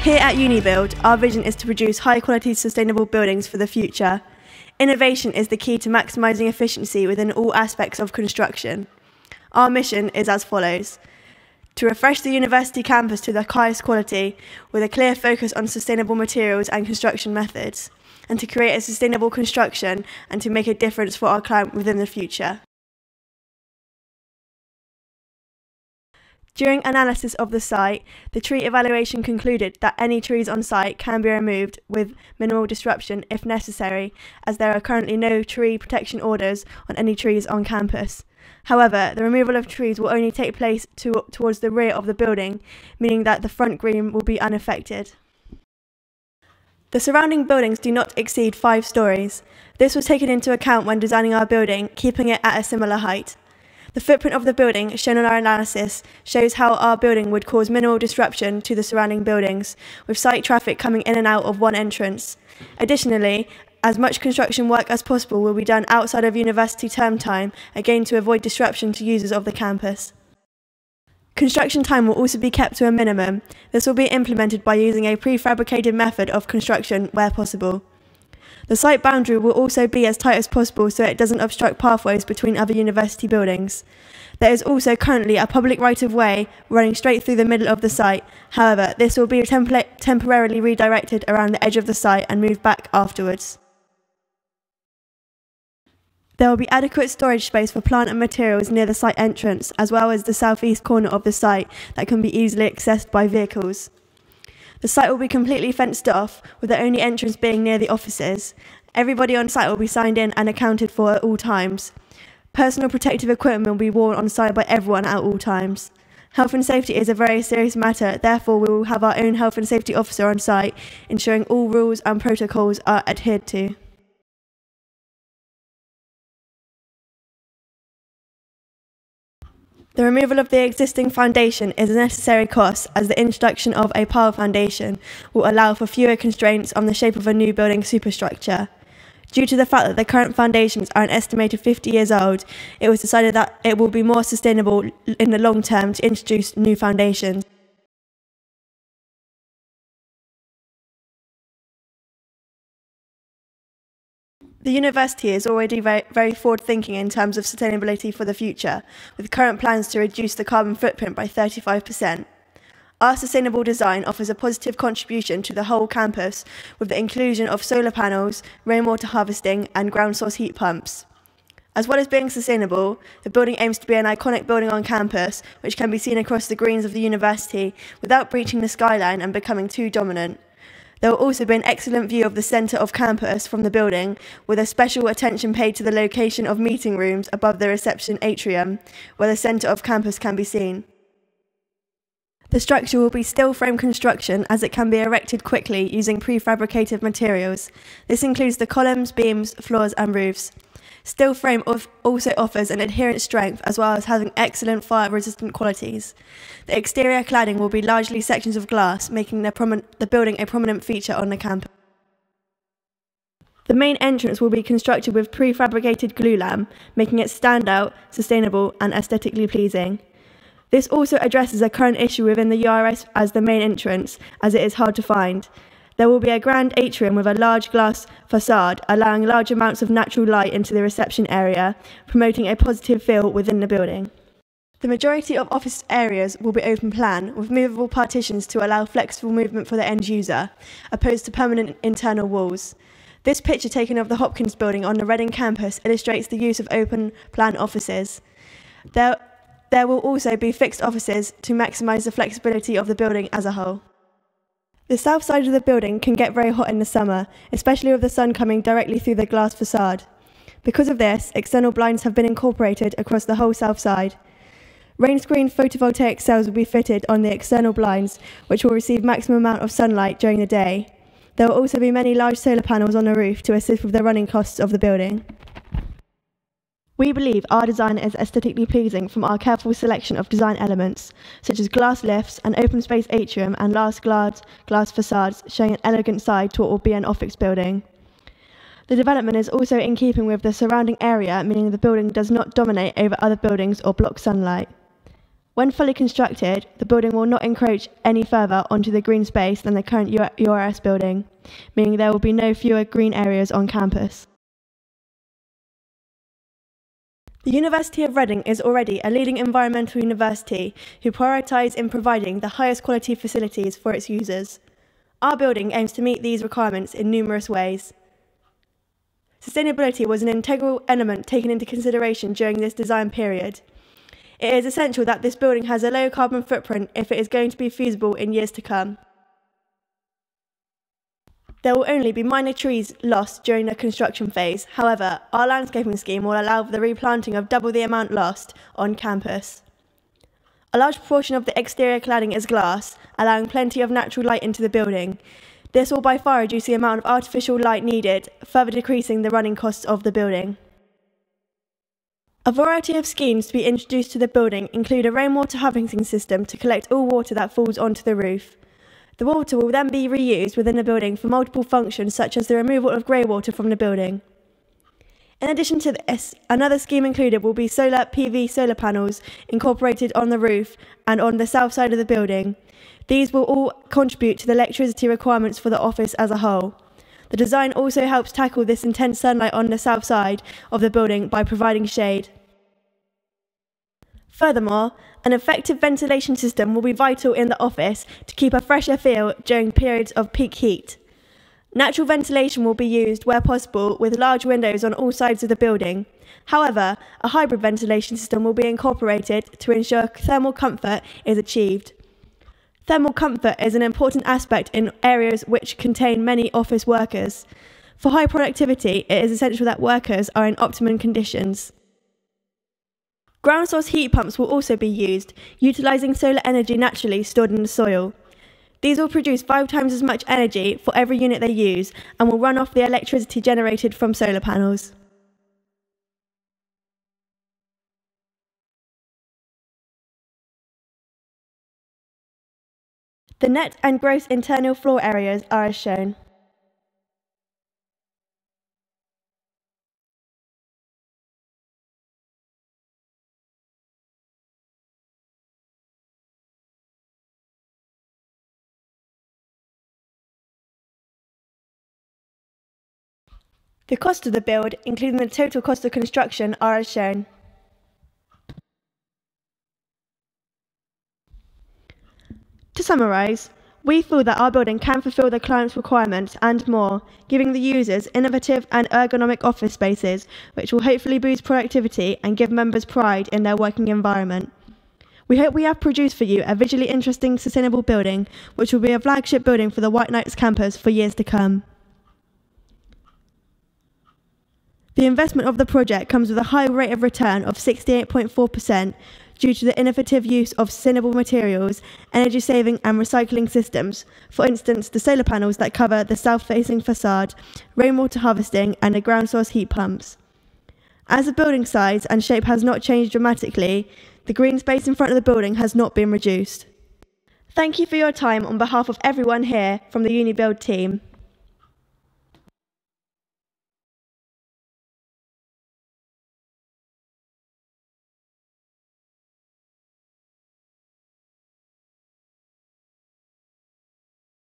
Here at UniBuild, our vision is to produce high-quality, sustainable buildings for the future. Innovation is the key to maximising efficiency within all aspects of construction. Our mission is as follows: to refresh the university campus to the highest quality, with a clear focus on sustainable materials and construction methods, and to create a sustainable construction and to make a difference for our client within the future. During analysis of the site, the tree evaluation concluded that any trees on site can be removed with minimal disruption if necessary, as there are currently no tree protection orders on any trees on campus. However, the removal of trees will only take place towards the rear of the building, meaning that the front green will be unaffected. The surrounding buildings do not exceed 5 stories. This was taken into account when designing our building, keeping it at a similar height. The footprint of the building, shown on our analysis, shows how our building would cause minimal disruption to the surrounding buildings, with site traffic coming in and out of one entrance. Additionally, as much construction work as possible will be done outside of university term time, again to avoid disruption to users of the campus. Construction time will also be kept to a minimum. This will be implemented by using a prefabricated method of construction where possible. The site boundary will also be as tight as possible so it doesn't obstruct pathways between other university buildings. There is also currently a public right-of-way running straight through the middle of the site. However, this will be temporarily redirected around the edge of the site and moved back afterwards. There will be adequate storage space for plant and materials near the site entrance, as well as the southeast corner of the site that can be easily accessed by vehicles. The site will be completely fenced off, with the only entrance being near the offices. Everybody on site will be signed in and accounted for at all times. Personal protective equipment will be worn on site by everyone at all times. Health and safety is a very serious matter, therefore we will have our own health and safety officer on site, ensuring all rules and protocols are adhered to. The removal of the existing foundation is a necessary cost, as the introduction of a pile foundation will allow for fewer constraints on the shape of a new building superstructure. Due to the fact that the current foundations are an estimated 50 years old, it was decided that it will be more sustainable in the long term to introduce new foundations. The university is already very forward-thinking in terms of sustainability for the future, with current plans to reduce the carbon footprint by 35%. Our sustainable design offers a positive contribution to the whole campus, with the inclusion of solar panels, rainwater harvesting, and ground source heat pumps. As well as being sustainable, the building aims to be an iconic building on campus, which can be seen across the greens of the university without breaching the skyline and becoming too dominant. There will also be an excellent view of the centre of campus from the building, with a special attention paid to the location of meeting rooms above the reception atrium, where the centre of campus can be seen. The structure will be steel frame construction, as it can be erected quickly using prefabricated materials. This includes the columns, beams, floors and roofs. Steel frame also offers an adherent strength, as well as having excellent fire-resistant qualities. The exterior cladding will be largely sections of glass, making the building a prominent feature on the campus. The main entrance will be constructed with prefabricated glulam, making it stand out, sustainable and aesthetically pleasing. This also addresses a current issue within the URS as the main entrance, as it is hard to find. There will be a grand atrium with a large glass facade, allowing large amounts of natural light into the reception area, promoting a positive feel within the building. The majority of office areas will be open plan, with movable partitions to allow flexible movement for the end user, opposed to permanent internal walls. This picture taken of the Hopkins building on the Reading campus illustrates the use of open plan offices. There will also be fixed offices to maximise the flexibility of the building as a whole. The south side of the building can get very hot in the summer, especially with the sun coming directly through the glass facade. Because of this, external blinds have been incorporated across the whole south side. Rain-screened photovoltaic cells will be fitted on the external blinds, which will receive maximum amount of sunlight during the day. There will also be many large solar panels on the roof to assist with the running costs of the building. We believe our design is aesthetically pleasing from our careful selection of design elements, such as glass lifts, an open space atrium and large glass facades, showing an elegant side to what will be an office building. The development is also in keeping with the surrounding area, meaning the building does not dominate over other buildings or block sunlight. When fully constructed, the building will not encroach any further onto the green space than the current URS building, meaning there will be no fewer green areas on campus. The University of Reading is already a leading environmental university who prioritise in providing the highest quality facilities for its users. Our building aims to meet these requirements in numerous ways. Sustainability was an integral element taken into consideration during this design period. It is essential that this building has a low carbon footprint if it is going to be feasible in years to come. There will only be minor trees lost during the construction phase. However, our landscaping scheme will allow for the replanting of double the amount lost on campus. A large proportion of the exterior cladding is glass, allowing plenty of natural light into the building. This will by far reduce the amount of artificial light needed, further decreasing the running costs of the building. A variety of schemes to be introduced to the building include a rainwater harvesting system to collect all water that falls onto the roof. The water will then be reused within the building for multiple functions such as the removal of grey water from the building. In addition to this, another scheme included will be solar PV solar panels incorporated on the roof and on the south side of the building. These will all contribute to the electricity requirements for the office as a whole. The design also helps tackle this intense sunlight on the south side of the building by providing shade. Furthermore, an effective ventilation system will be vital in the office to keep a fresher feel during periods of peak heat. Natural ventilation will be used where possible with large windows on all sides of the building. However, a hybrid ventilation system will be incorporated to ensure thermal comfort is achieved. Thermal comfort is an important aspect in areas which contain many office workers. For high productivity, it is essential that workers are in optimum conditions. Ground source heat pumps will also be used, utilising solar energy naturally stored in the soil. These will produce 5 times as much energy for every unit they use and will run off the electricity generated from solar panels. The net and gross internal floor areas are as shown. The cost of the build, including the total cost of construction, are as shown. To summarise, we feel that our building can fulfil the client's requirements and more, giving the users innovative and ergonomic office spaces, which will hopefully boost productivity and give members pride in their working environment. We hope we have produced for you a visually interesting, sustainable building, which will be a flagship building for the White Knights campus for years to come. The investment of the project comes with a high rate of return of 68.4% due to the innovative use of sustainable materials, energy saving and recycling systems, for instance the solar panels that cover the south-facing facade, rainwater harvesting and the ground source heat pumps. As the building size and shape has not changed dramatically, the green space in front of the building has not been reduced. Thank you for your time on behalf of everyone here from the UniBuild team.